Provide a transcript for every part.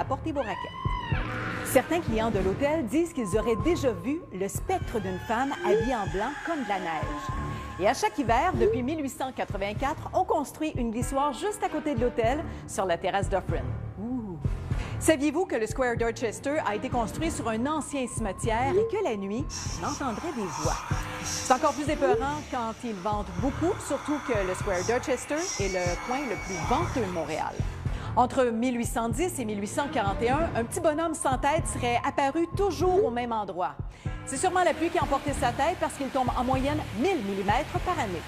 apportez vos raquettes. Certains clients de l'hôtel disent qu'ils auraient déjà vu le spectre d'une femme habillée en blanc comme de la neige. Et à chaque hiver, depuis 1884, on construit une glissoire juste à côté de l'hôtel, sur la terrasse d'Offrin. Saviez-vous que le Square Dorchester a été construit sur un ancien cimetière et que la nuit, on entendrait des voix? C'est encore plus épeurant quand ils vendent beaucoup, surtout que le Square Dorchester est le coin le plus venteux de Montréal. Entre 1810 et 1841, un petit bonhomme sans tête serait apparu toujours au même endroit. C'est sûrement la pluie qui a emporté sa tête parce qu'il tombe en moyenne 1000 mm par année.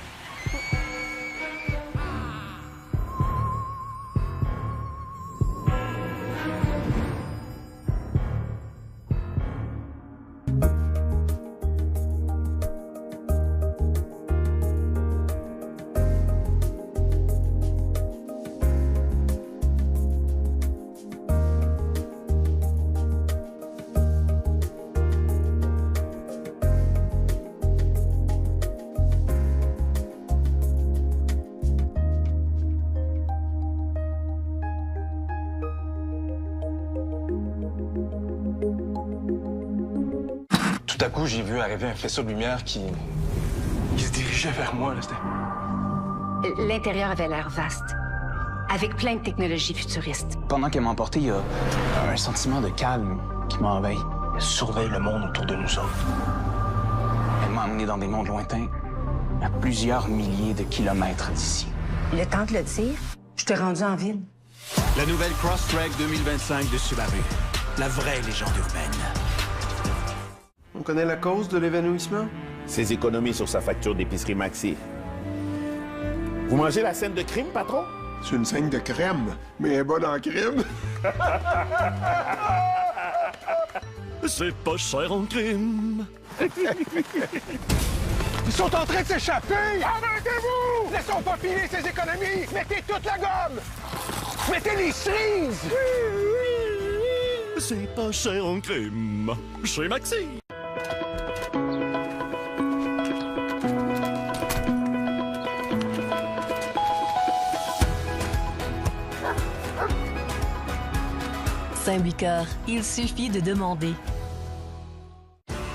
Tout à coup, j'ai vu arriver un faisceau de lumière qui se dirigeait vers moi. L'intérieur avait l'air vaste, avec plein de technologies futuristes. Pendant qu'elle m'emportait, il y a un sentiment de calme qui m'a envahi. Elle surveille le monde autour de nous autres. Elle m'a emmené dans des mondes lointains, à plusieurs milliers de kilomètres d'ici. Le temps de le dire, je t'ai rendu en ville. La nouvelle Crosstrek 2025 de Subaru. La vraie légende urbaine. On connaît la cause de l'évanouissement? Ses économies sur sa facture d'épicerie Maxi. Vous mangez la scène de crime, patron? C'est une scène de crème, mais elle est bonne en crime. C'est pas cher en crime. Ils sont en train de s'échapper! Arrêtez-vous! Laissons pas filer ces économies! Mettez toute la gomme! Mettez les cerises! C'est pas cher en crime. Chez Maxi. Saint-Bucor, il suffit de demander.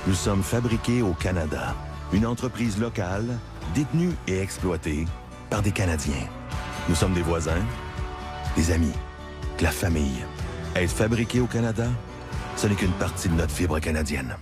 Nous sommes fabriqués au Canada. Une entreprise locale, détenue et exploitée par des Canadiens. Nous sommes des voisins, des amis, de la famille. Être fabriqué au Canada, ce n'est qu'une partie de notre fibre canadienne.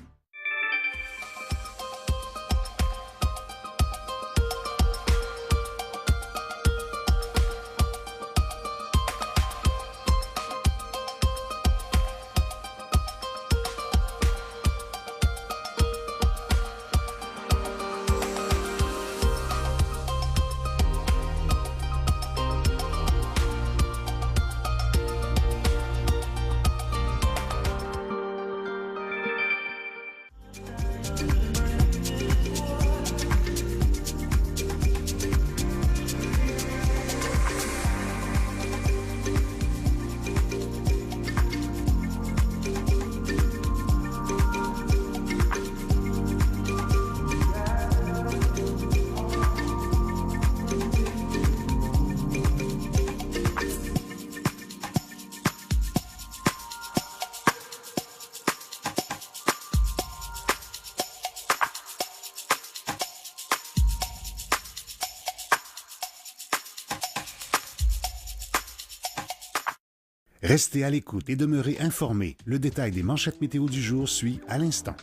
Restez à l'écoute et demeurez informés. Le détail des manchettes météo du jour suit à l'instant.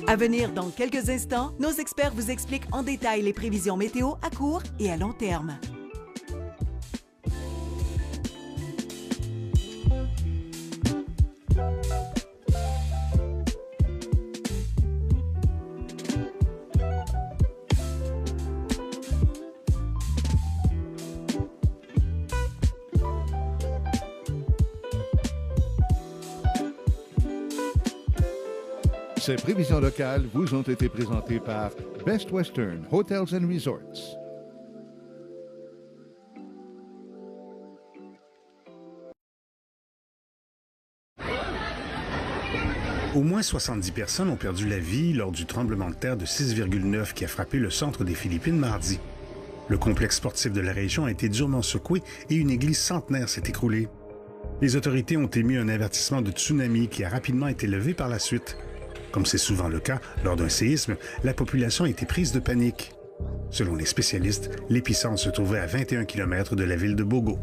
À venir dans quelques instants, nos experts vous expliquent en détail les prévisions météo à court et à long terme. Ces prévisions locales vous ont été présentées par Best Western Hotels and Resorts. Au moins 70 personnes ont perdu la vie lors du tremblement de terre de 6,9 qui a frappé le centre des Philippines mardi. Le complexe sportif de la région a été durement secoué et une église centenaire s'est écroulée. Les autorités ont émis un avertissement de tsunami qui a rapidement été levé par la suite. Comme c'est souvent le cas, lors d'un séisme, la population a été prise de panique. Selon les spécialistes, l'épicentre se trouvait à 21 km de la ville de Bogo.